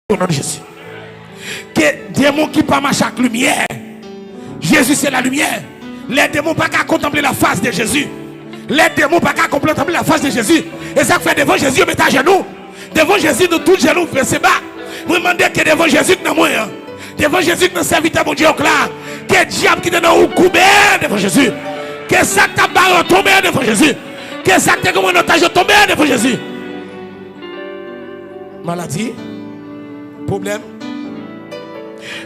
au nom de Jésus. Que démons qui pas marcher avec lumière. Jésus c'est la lumière. Les démons pas qu'à contempler la face de Jésus. Les démons pas qu'à contempler la face de Jésus. Et ça fait devant Jésus, mettez à genoux. Devant Jésus, nous tous genoux, c'est bas. Vous demandez que devant Jésus, nous sommes devant Jésus, nous serviteurs, mon Dieu, là. Que diable qui est dans le couvert devant Jésus. Que ça t'a barre tombé devant Jésus. Que ça t'a comme un otage tombé devant Jésus. Maladie, problème.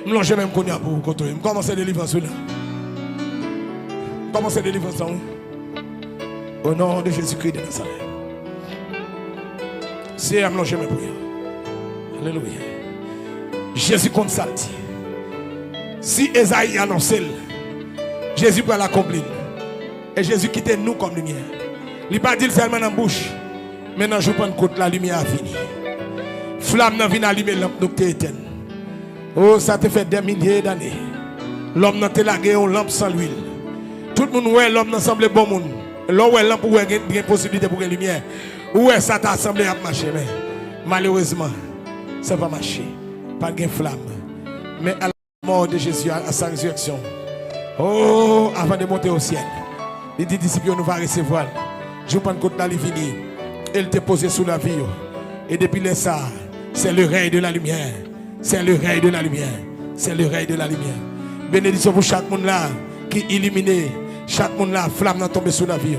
Nous n'avons jamais connu pour vous. Commencez à délivrer cela. Commencez à délivrer ça. Au nom de Jésus-Christ de Nazareth. C'est un jamais pour vous. Alléluia. Jésus compte ça. Si Esaïe annonce, Jésus peut l'accomplir. Et Jésus quitte nous comme lumière. Il n'a pas dit seulement dans la bouche. Maintenant, je prends compte la lumière a fini. Flamme n'a vient allumer lampe donc éteinte. Oh, ça te fait des milliers d'années. L'homme n'a pas lagué une lampe sans l'huile. Tout le monde ouais l'homme n'a semblé bon monde. L'homme ouais lampe ouais une possibilité pour une lumière. Ouais ça t'a semblé à marcher mais malheureusement ça va marcher. Pas de flamme. Mais à la mort de Jésus à sa résurrection. Oh, avant de monter au ciel. Il dit disciples nous va recevoir. Je prends compte la fini. Elle te posé sous la vie. Et depuis ça, c'est le règne de la lumière. C'est le règne de la lumière. C'est le règne de la lumière. Bénédiction pour chaque monde là qui illuminé. Chaque monde là, flamme n'a tombé sous la vie.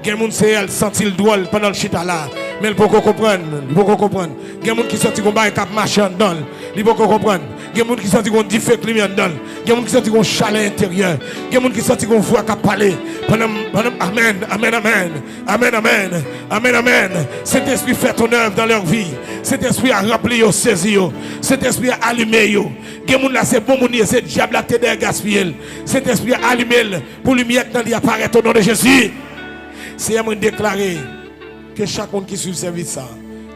Quelqu'un monde c'est elle sentit le drôle pendant le chita là. Mais il faut comprendre. Il faut comprendre. Quelqu'un monde qui sortit qu'on bail cap marchand dans. Il faut comprendre. Quelqu'un monde qui sortit qu'on dit fait lumière dans. Quelqu'un monde qui sortit qu'on chalet intérieur. Quelqu'un monde qui sortit qu'on voit cap parler. Pendant amen, amen, amen. Amen, amen. Amen, amen. Cet esprit fait ton œuvre dans leur vie. Cet esprit a rempli au saisi. Cet esprit a allumé yo. Quelqu'un monde là c'est bon monde, c'est diable là t'aider à gaspiller. Cet esprit a allumé pour lumière dans lui apparaître au nom de Jésus. C'est à moi déclarer que chaque monde qui suit le service, ça,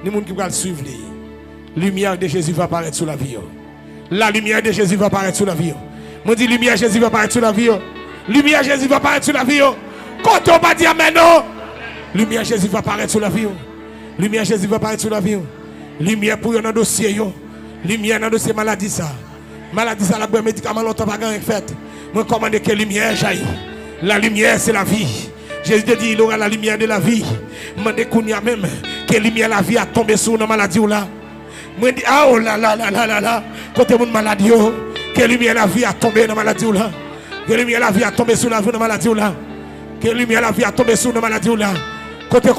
les gens qui vont suivre, la lumière de Jésus va apparaître sur la vie. La lumière de Jésus va apparaître sur la vie. Moi dis lumière de Jésus va apparaître sur la vie. Lumière de Jésus va apparaître sur la vie. Quand on va dire amen, non. Lumière de Jésus va apparaître sur la vie. Lumière de Jésus va apparaître sur la vie. Lumière pour un dossier. Lumière dans le dossier maladie ça. Maladie ça, la bonne médicament longtemps pas gagné fait. Moi commande que lumière jaillit. La lumière c'est la vie. Jésus dit il aura la lumière de la vie. Je dis qu'on y a même que la lumière de la vie a tombé sur une maladie ou là. Je dis ah oh là là là là là là. Côté mon maladie que la lumière de la vie a tombé dans la maladie ou là. Que la lumière de la vie a tombé sur la vie de la maladie ou là. Que la lumière de la vie a tombé sur une maladie ou là. Côté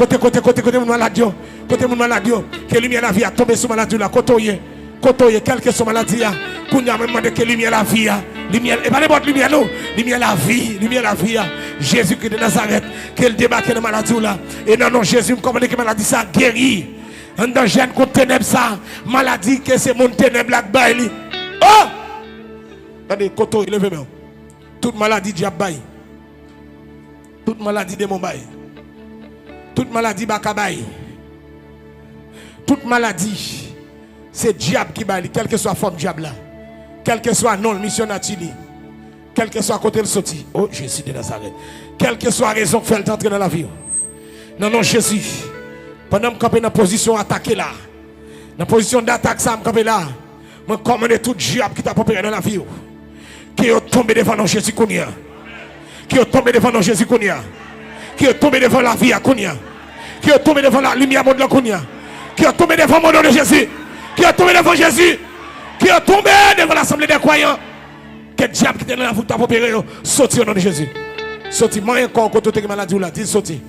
mon maladie. Côté mon maladie. Que la lumière de la vie a tombé sur la maladie ou là. Côté quelle que soit maladie qu'on y a même demandé que la lumière de la vie lumière et pas n'importe lumière non lumière la vie Jésus Christ de Nazareth qu'elle débarque dans la maladie là et non Jésus me commande que maladie ça guérit en danger contre ténèbres ça maladie que c'est mon ténèbres là bail oh attendez koto levez moi toute maladie diable bail toute maladie démon bail toute maladie bakabaï toute maladie c'est diable qui bail quelle que soit la forme diable là. Quel que soit non, missionnaire, quel que soit côté de sortie, oh Jésus de Nazareth, quelle que soit la raison qui fait entrer dans la vie. Non, non, Jésus, pendant que je suis dans la position attaquée là, dans la position d'attaque, ça me là, je commande tout diable qui t'a préparé dans la vie, qui est tombé devant nous, Jésus Kounia, qui est tombé devant nous, Jésus Kounia, qui est tombé devant la vie à Kounia, qui est tombé devant la lumière de la Kounia, qui est tombé devant mon nom de Jésus, qui est tombé devant Jésus. Qui est tombé devant l'assemblée des croyants. Quel diable qui était dans la voûte à opérer, sorti au nom de Jésus. Sorti, moi encore, quand tu as maladie là, dis sorti.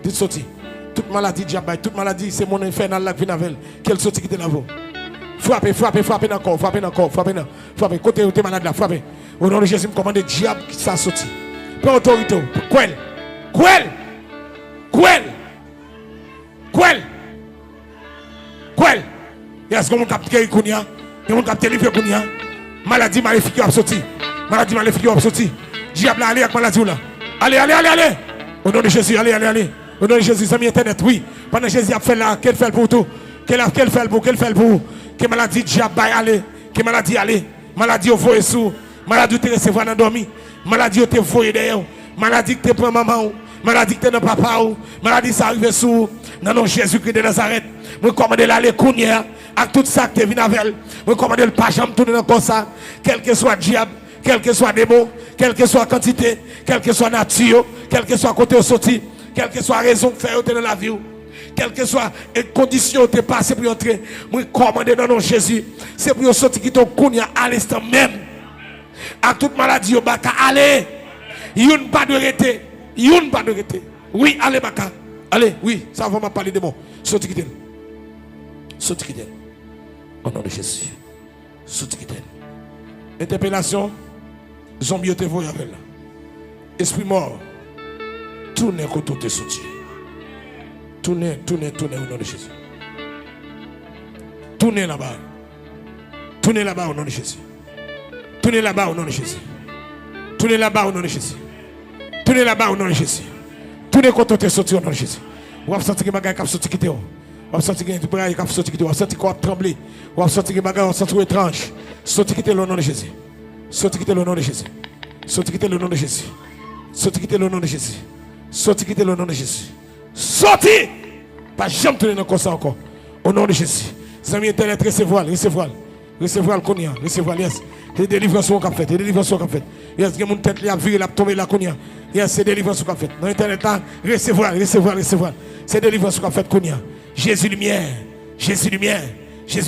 Dis sorti. Toute maladie, diable, toute maladie, c'est mon infernal là qui vient avec. Quelle sortie qui était dans vous. Frappez, frappez, frappez encore, frappez encore, frappez, frappez. Côté où tu es malade là, frappez. Au nom de Jésus, me commande diable qui s'est sorti. Prends autorité. Quel? Quel? Quel? Quel? Quel? Est-ce que mon capitaine Kounia, mon capitaine Livre Kounia, maladie maléfique a sorti, maladie maléfique a sorti, diable allez avec maladie là, allez, allez, allez, allez, au nom de Jésus, allez, allez, allez, au nom de Jésus, ça internet, oui, pendant Jésus a fait là, qu'elle fait pour tout, qu'elle fait pour, que maladie diable allez, que maladie allez, maladie au voie sous, maladie te recevoir dans dormi, maladie te voie derrière, maladie que te prend maman, maladie que te dans papa, maladie ça arrive sous, Dans nom Jésus-Christ de Nazareth, je commande l'aller Kounia, avec tout ça qui vient avec elle. Je commande le pas jamais tourner dans comme ça, quel que soit diable, quel que soit démon, quelle que soit quantité, quelle que soit nature, quel que soit côté au sorti, quelle que soit raison de faire dans la vie, quelle que soit les conditions de passer pour entrer, je commande dans nom Jésus, c'est pour sortir qui ton Kounia à l'instant même. À toute maladie, baka allez, youn pas de rete, youn pas de rete. Oui, allez baka, allez, oui, ça va m'a parler de bon. Sorti qui sorti qui au nom de Jésus. Sorti qui interpellation, zombie te voyez avec là. Esprit mort, tournez contre tes soutiens. Tournez au nom de Jésus. Tournez là-bas. Tournez là-bas au nom de Jésus. Tournez là-bas au nom de Jésus. Tournez là-bas au nom de Jésus. Tournez là-bas au nom de Jésus. Tournez contre tes soutiens au nom de Jésus. Vous avez senti que bagage cap sorti quitter. Vous avez senti que bagage cap sorti quitter. Vous avez senti qu'on a tremblé. Vous avez senti que bagage senti étrange. Sorti quitter le nom de Jésus. Sorti quitter le nom de Jésus. Sorti quitter le nom de Jésus. Sorti quitter le nom de Jésus. Sorti quitter le nom de Jésus. Sorti. Pas jamais tourner dans ça encore. Au nom de Jésus. Amis internet, recevoir le Kounia, recevoir, yes. C'est délivrance qu'on a fait, c'est délivrance qu'on a fait. Yes, il y a mon tête qui a viré, la tombé la Kounia. Yes, c'est délivrance qu'on a fait. Dans internet là, recevoir. C'est délivrance qu'on a fait Kounia. Jésus lumière, Jésus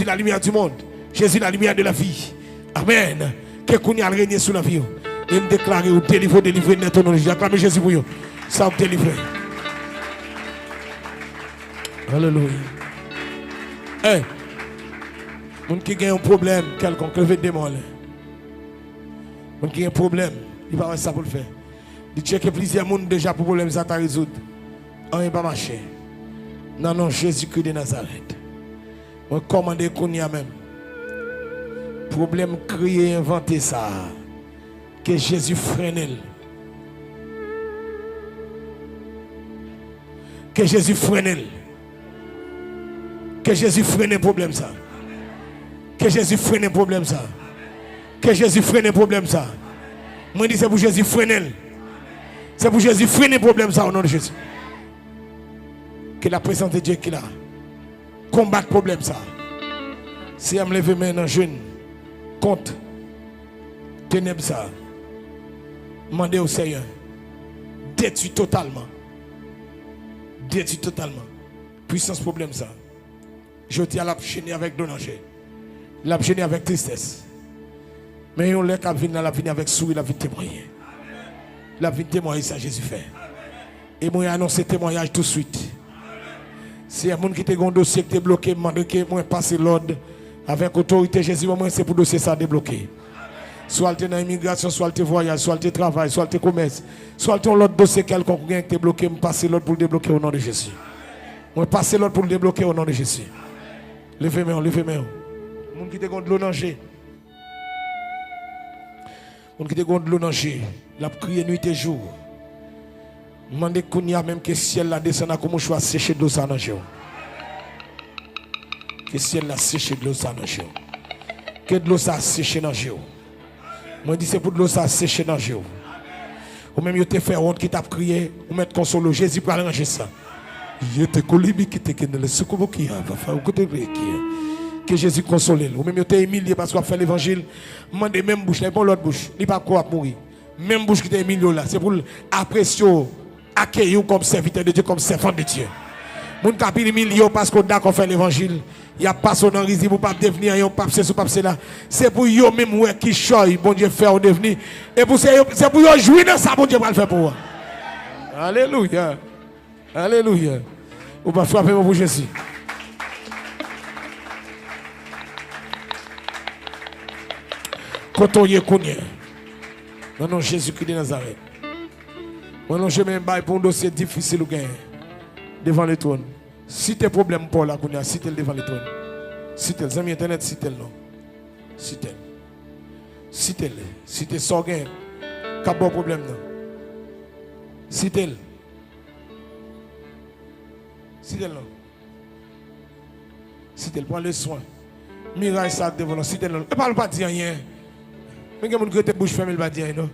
la lumière du monde. Jésus la lumière de la vie. Amen. Que Kounia règne sur la vie. Et me déclarer ou délivrer net au nom de Jésus. Acclamez Jésus pour vous. Ça vous délivrer. Alléluia. Hey. Moun qui a un problème, quelconque, levez des mains. Moun qui a un problème, il va faire ça pour le faire. Il check plusieurs monde déjà pour problème ça t'a résoudre. On n'est pas marché. Non, non, Jésus-Christ de Nazareth. On commande qu'on y a même. Problème créé, inventé ça. Que Jésus freine. Que Jésus freine. Que Jésus freine le problème ça. Que Jésus freine le problème ça. Que Jésus freine le problème ça. Moi je dis c'est pour Jésus freiner. C'est pour Jésus freiner le problème ça au nom de Jésus. Que la présence de Dieu qui là combattre le problème ça. Si elle me lève maintenant jeune contre ténèbres ça. Demandez au Seigneur détruit totalement. Détruit totalement. Puissance problème ça. Je tiens à l'abchaîner avec donanger. L'abchaîner avec tristesse. Mais on l'a venir dans la vie avec sourire, la vie témoigner. La vie témoigner, ça Jésus fait. Et moi annonce témoignage tout de suite. Si y a un monde qui te un dossier qui est bloqué, demande que moi passe l'ordre avec autorité Jésus, moi c'est pour dossier ça débloquer. Soit tu es dans l'immigration, soit tu es voyage, soit tu es travail, soit tu es commerce, soit tu as l'autre dossier quelconque qui est bloqué, me passer l'autre pour le débloquer au nom de Jésus. Moi passer l'autre pour le débloquer au nom de Jésus. Levez-moi, levez-moi. Moun qui te gonde l'eau nager. Moun qui te gonde l'eau nager. La prière nuit et jour. Mandez qu'on y a même que ciel la descend à comme choix sécher de l'eau ça nager. Que ciel la sécher de l'eau ça nager. Que de l'eau ça sécher nager. Moi dis c'est pour de l'eau ça sécher nager. Ou même yo te fait honte qui t'a prié, ou mettre console Jésus pour arranger ça. Je te colibi qui te kenne le secours qui a va faire côté qui que Jésus console ou même yo te humilié parce qu'on fait l'évangile mandé même bouche là pas l'autre bouche il pas quoi mourir même bouche qui te humilié là c'est pour apprécier accueillir comme serviteur de Dieu comme servant de Dieu mon capil humilié parce qu'on d'accord faire l'évangile il y a pas son risque pour pas devenir un pape c'est pape c'est là c'est pour yo même ouais qui choy bon Dieu faire au devenir et pour c'est pour yo jouir dans ça bon Dieu va le faire pour vous. Alléluia. Alléluia. Ou pas frapper pour Jésus. Quand on y est connu. Non, non, Jésus-Christ de Nazareth. Moi, je mets un pour un dossier difficile ou gagner devant le trône. Si tes problèmes pour la connu, si tu devant le trône. Si tu es internet, si tu es non. Si tu es. Si tu es. Si tu es sans gain, pas de problème non. Si tu es. Si tu es non. Si tu es, prends le soin. Miraille ça devant nous. Si tu es non. Ne parle pas de rien. Mais il y a des gens qui ont bouche fermée, il va dire non.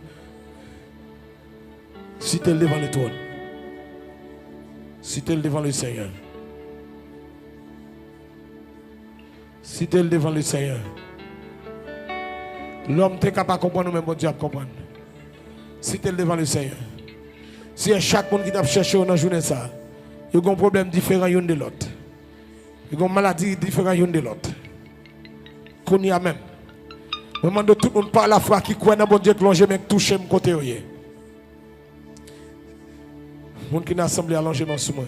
Si tu es devant le trône. Si tu es devant le Seigneur. Si tu es devant le Seigneur, l'homme n'est capable de comprendre, mais bon Dieu comprendre. Si tu es devant le Seigneur, si chaque monde qui t'a cherché dans la journée, ça, il y a un problème différent l'un de l'autre. Il y a une maladie différente l'un de l'autre. Qu'on y a même. Je demande tout le monde par la foi qui croit dans bon Dieu, que mais toucher mon côté. Les gens qui sont assemblés à l'engagement sous moi.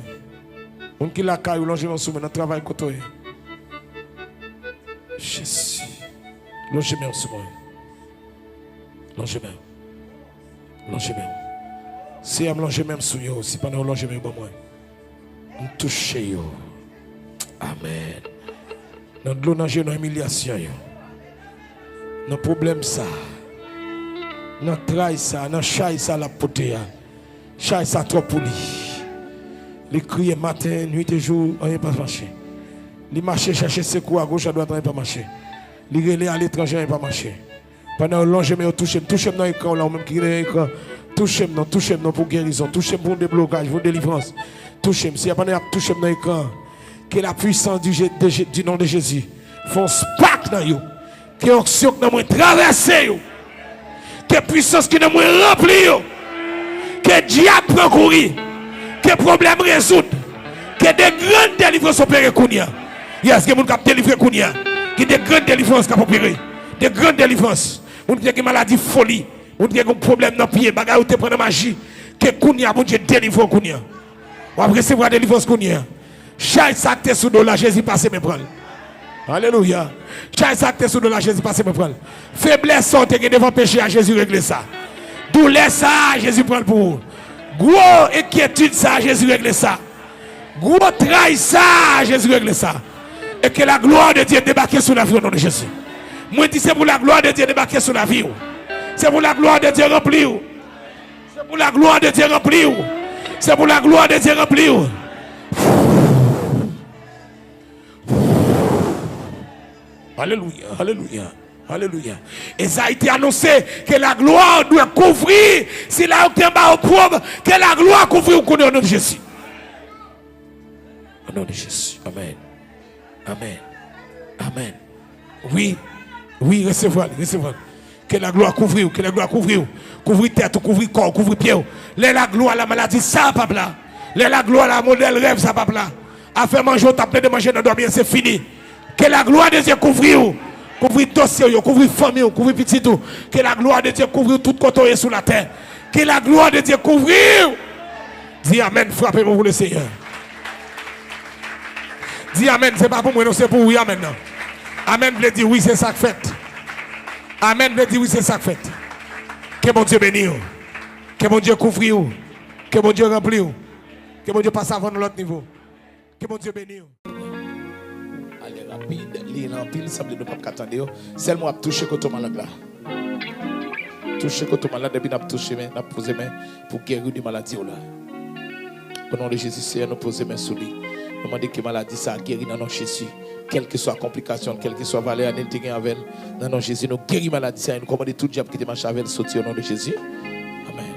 Les gens qui la caillou l'engagement sous moi dans le travail côté. Jésus. L'engagement sous moi. L'engagement. L'engagement. Si je longe même sous yo, si pas nous longe même bon moi. On touche yo. Amen. Dans l'eau dans humiliation yo. Dans problème ça. Dans trahi ça, dans chai ça la poté. Chai ça trop pour lui. Les crier matin, nuit et jour, on n'est pas marché. Les marcher chercher secours à gauche à droite, on n'est pas marché. Les relais à l'étranger, on n'est pas marché. Pendant longe mais touche dans l'écran là même qui est l'écran. Touchez-moi pour guérison, touchez-moi pour déblocage, pour délivrance. Touchez-moi, si vous touchez dans l'écran, que la puissance du nom de Jésus fonce spark dans vous, que l'onction qui nous traverse, que la puissance qui nous remplit, que le diable prend courir, que le problème résout, que des grandes délivrances opèrent. Il y a des gens qui ont délivré, qui des grandes délivrances qui ont opéré, des grandes délivrances, qui ont des maladies folie. On a un problème dans le pied, bagaille ou te prend magie, que Kounia, bon Dieu, délivre Kounia. On va recevoir délivrance Kounia. Chaque acte sous de la Jésus passe me prendre. Alléluia. Chaque acte sous de la Jésus passe me prendre. Faiblesse sorte devant péché à Jésus régler ça. Douleur ça, Jésus prend pour vous. Gros inquiétude ça, Jésus règle ça. Gros trahi ça, Jésus règle ça. Et que la gloire de Dieu débarque sur la vie au nom de Jésus. Moi, je dis c'est pour la gloire de Dieu débarquer sur la vie. C'est pour la gloire de Dieu remplie. C'est pour la gloire de Dieu remplie. C'est pour la gloire de Dieu remplie. Alléluia, alléluia, alléluia. Et ça a été annoncé que la gloire doit couvrir. Si là on est au pauvre, que la gloire couvre au nom de Jésus. Au nom de Jésus. Amen. Amen. Amen. Oui, oui, recevez-le, recevez-le. Que la gloire couvre, que la gloire couvre, couvre tête, couvre corps, couvre pied. La gloire, la maladie, ça pas là. La gloire, la modèle rêve, ça pas là. À faire manger, t'as plein de manger, dans dormir, c'est fini. Que la gloire de Dieu couvre, couvre dossier, couvre famille, couvre petit tout. Que la gloire de Dieu couvre tout côté sur la terre. Que la gloire de Dieu couvre. Dis amen, frappez pour le Seigneur. Dis amen, c'est pas pour moi, non, c'est pour oui, amen. Amen, veut dire oui, c'est ça que fait. Amen, veut dire oui, c'est ça que fait. Que mon Dieu bénisse. Que mon Dieu couvre. Que mon Dieu remplit. Que mon Dieu passe avant l'autre niveau. Que mon Dieu bénisse. Allez, rapide, l'île en pile, ça me ne pas attendre. Seulement à toucher côté malade là. Toucher côté malade, depuis n'a touché main, n'a posé main pour guérir du maladie là. Au nom de Jésus, Seigneur, nous posons main sur lui. Nous demandons que maladie ça guérit dans nos Jésus. Quelle que soit la complication, quelle que soit la valeur, nous avons avec dans nos Jésus, nous guéris maladie ça. Nous commandons tout diable qui te marche avec sortir au nom de Jésus. Amen.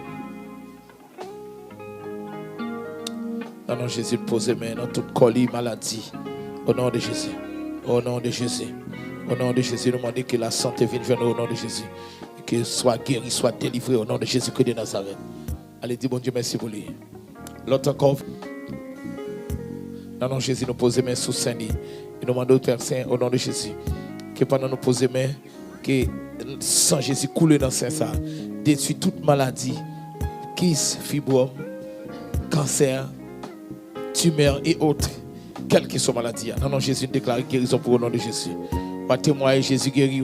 Dans nos Jésus, posez main dans toute colis maladie. Au nom de Jésus. Au nom de Jésus. Au nom de Jésus, nous demandons que la santé vienne vers nous au nom de Jésus. Que soit guéri, soit délivré au nom de Jésus-Christ de Nazareth. Allez, dis bon Dieu, merci pour lui. L'autre encore. Dans nom de Jésus, nous posons main sous Saint-Lit. Et nous demandons au Père Saint, au nom de Jésus, que pendant nous poser main, que sans Jésus coule dans Saint ça, détruit toute maladie, kyste, fibrome, cancer, tumeur et autres, quelle que soit la maladie. Dans nom de Jésus, nous déclarons guérison pour le nom de Jésus. On va témoigner Jésus guéri.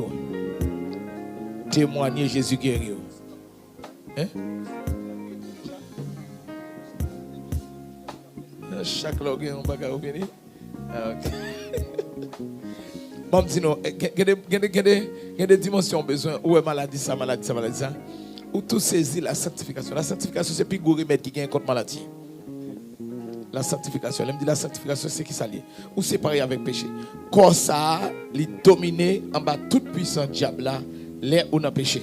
Témoigner Jésus guéri. Hein? Chaque login, on va revenir. Bon, dis nous, il y a des dimensions besoin. Où est maladie, ça, maladie, ça, maladie, ça. Où tout saisit la sanctification. La sanctification, c'est plus gros remède qui gagne contre maladie. La sanctification, elle me dit la sanctification, c'est qui s'allie. Ou séparé avec péché. Comme ça, il domine en bas toute puissance diable là, l'air ou n'a péché.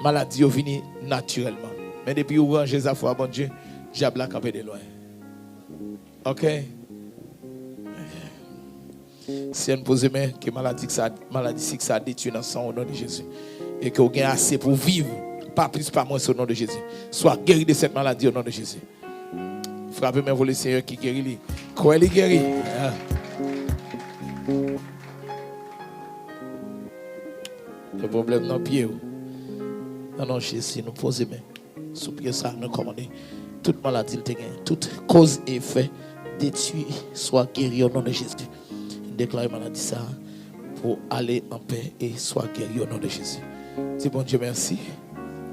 Maladie au vini naturellement. Mais depuis où rangez la foi, bon Dieu, diable là campé de loin. Ok? Si on pose main, que maladie que ça détruit dans son au nom de Jésus. Et que vous avez assez pour vivre. Pas plus, pas moins au nom de Jésus. Sois guéri de cette maladie au nom de Jésus. Frappez-moi pour le Seigneur qui guérit. Quoi il guérit? Le problème dans le pied. Non, Jésus, nous posons main. Sous pied ça, nous commandons. Toute maladie, toute cause et effet détruit, soit guéri au nom de Jésus. Déclare maladie ça pour aller en paix et soit guéri au nom de Jésus. Dis bon Dieu merci.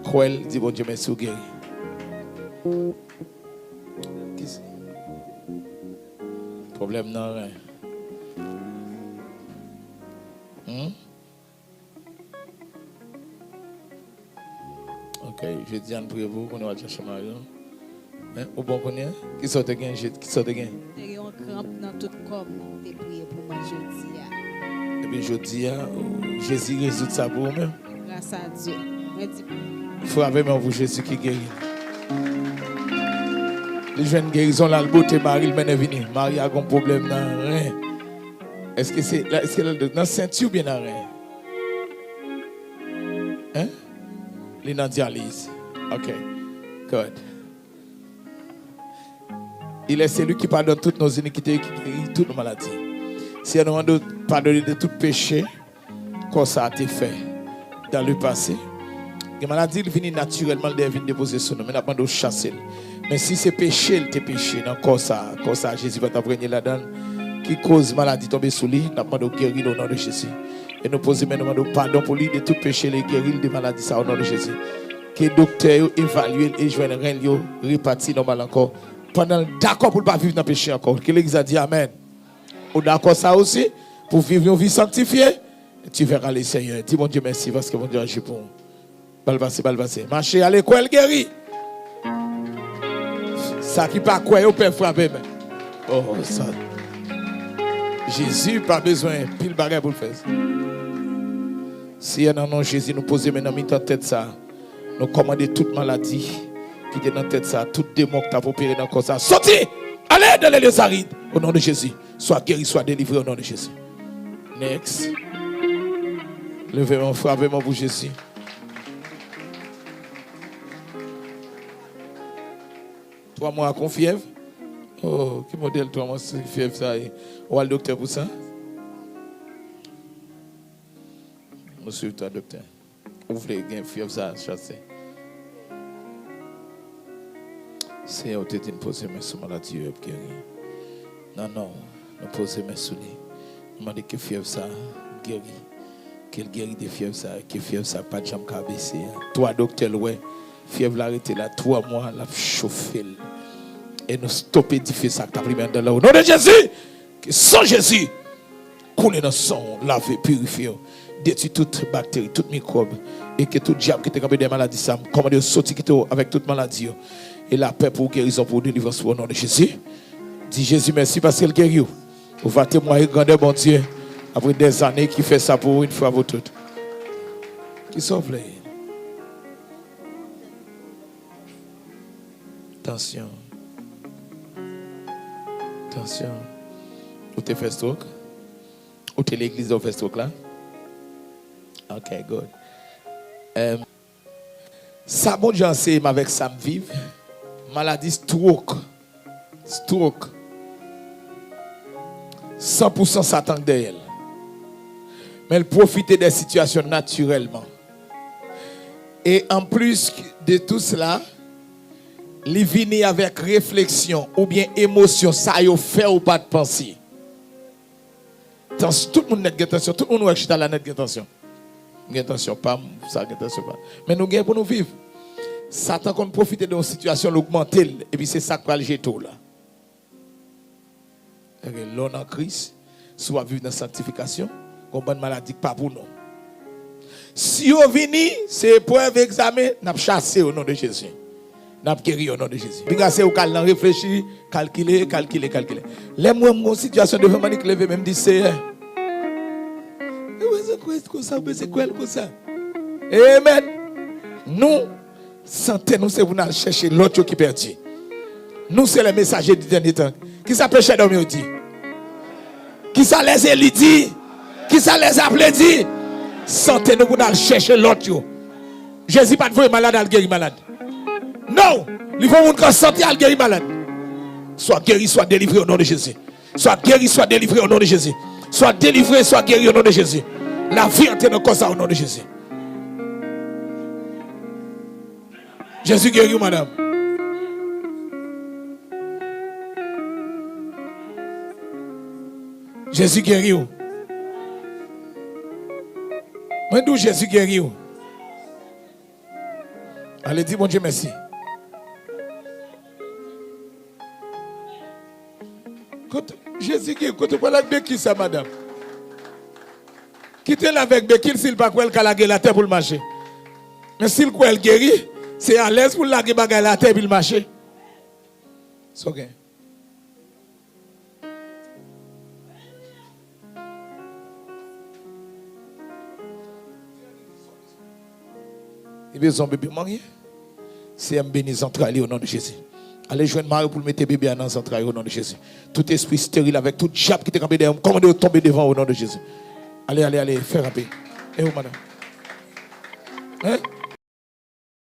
Croel, dis bon Dieu merci ou guéri. Problème non rien. Ok, je dis à vous qu'on va chercher Marion. Au bon connaît qui sort de gain, qui sort de gain. Il y a un crampe dans tout le corps pour te prier pour moi jeudi. Et puis jeudi, Jésus résout ça pour vous-même. Grâce à Dieu. Il faut avoir même pour Jésus qui guérit. Les jeunes guérison là, le beauté Marie, le mène venir. Marie a un problème dans rien. Est-ce que c'est dans la ceinture ou bien dans rien? Hein? Il est dans dialyse. Ok. Good. Il est celui qui pardonne toutes nos iniquités et qui guérit toutes nos maladies. Si on nous demande de pardonner de tout péché, comme ça a été fait dans le passé, les maladies viennent naturellement, elles viennent déposer sur nous, mais nous avons chasser. Mais si c'est péché, il est péché, dans comme ça, Jésus va t'apprendre là-dedans, qui cause maladie tomber sous lui, nous avons guérir au nom de Jésus. Et nous posons maintenant pardon pour lui de tout péché, les guérir de maladies, ça au nom de Jésus. Que les docteurs évaluent et joignent rien, répartis normal encore. Pendant d'accord pour ne pas vivre dans le péché encore. Que l'Église a dit Amen. Ou d'accord ça aussi, pour vivre une vie sanctifiée, tu verras le Seigneur. Dis mon Dieu merci parce que mon Dieu agit pour nous. Balbasser. Marchez à l'école guéri. Ça qui pas quoi, au père frapper. Oh, ça. Jésus pas besoin pile bagarre pour le faire. Si non Jésus nous pose maintenant dans tête ça, nous commander toute maladie qui est dans tête ça, tout démon qui t'a opéré dans ça. Sortez! Allez dans les lieux arides au nom de Jésus. Soit guéri, soit délivré au nom de Jésus. Next. Levez-moi, frappez-moi pour Jésus. Toi, moi, à fièvre. Oh, qui modèle toi, moi, c'est fièvre ça. On va le docteur pour ça. Monsieur, toi, docteur. Ouvrez les fièvre ça, chasser. C'est au tête de poser mes sous maladie guéri. Non, nous poser mes sous lui. Nous demandons que fièvre ça guéri. Qu'elle guérit de fièvre ça, que fièvre ça pas de jambe cabessé. Toi docteur ouais, fièvre l'arrêté là 3 mois la chauffer. Et nous stopper du feu ça que t'as pris dans là au nom de Jésus. Que sans Jésus couler dans son laver purifier. Détruire toute bactérie, toute microbe et que tout diable qui te des maladies ça commande sortir avec toute maladie. Et la paix pour guérison, pour délivrance au nom de Jésus. Dis Jésus merci parce qu'il guérit. Vous va témoigner grandeur bon Dieu après des années qui fait ça pour une fois pour toutes. Qui sauve les. Attention. Où t'es fait stroke? Où t'es l'église où fait stroke là? Ok, good. Ça bon Dieu enseigne avec ça me vive. Maladie stroke. 100% Satan derrière. Mais elle profite des situations naturellement. Et en plus de tout cela, il vient avec réflexion ou bien émotion, ça y fait ou pas de penser. Tout le monde net attention, tout le monde est à la net attention. Attention, pas ça, attention pas. Mais nous gagnons pour nous vivre. Satan qu'on profite de nos situations, l'augmenter, et puis c'est ça qui va le jeter là. L'on en Christ, soit vivre dans la sanctification, on bonne maladie pas pour nous. Si on vient, c'est épreuve, examen, nous avons chassé au nom de Jésus. Nous avons guéri au nom de Jésus. Puis c'est au calme, réfléchir, calculer. Les moi, mon situation devant moi, qui lever, même dit c'est. C'est quoi ça? Amen. Nous, santé, nous, c'est vous allez chercher l'autre qui est perdu. Nous, c'est les messagers du dernier temps. Qui s'appelle Shadow dit? Qui Qui ça les élit dit? Qui ça les appelé dit? Santé nous pour aller chercher l'autre. Jésus pas de vous malade, à guérir malade. Non! Il faut que santé à guérir malade. Soit guéri, soit délivré au nom de Jésus. Soit guéri, soit délivré au nom de Jésus. Soit délivré, soit guéri au nom de Jésus. La vie entre dans le au nom de Jésus. Jésus guérit, madame. Jésus guérit. Moi, d'où Jésus guérit. Allez, dis bon Dieu merci. Jésus guérit. Quand tu avec Bekil, ça, madame. Quittez-la avec Bekil s'il pas quoi elle la terre pour le marcher. Mais s'il quoi elle guérit, c'est à l'aise pour la guérir la terre pour le marcher. C'est ok. Il veut son bébé marié. C'est un béni central au nom de Jésus. Allez joindre Marie pour mettre bébé en central au nom de Jésus. Tout esprit stérile avec toute chape qui est campé derrière, commandez de tomber devant au nom de Jésus. Allez, allez, allez, faire un peu. Et où, madame? Hein?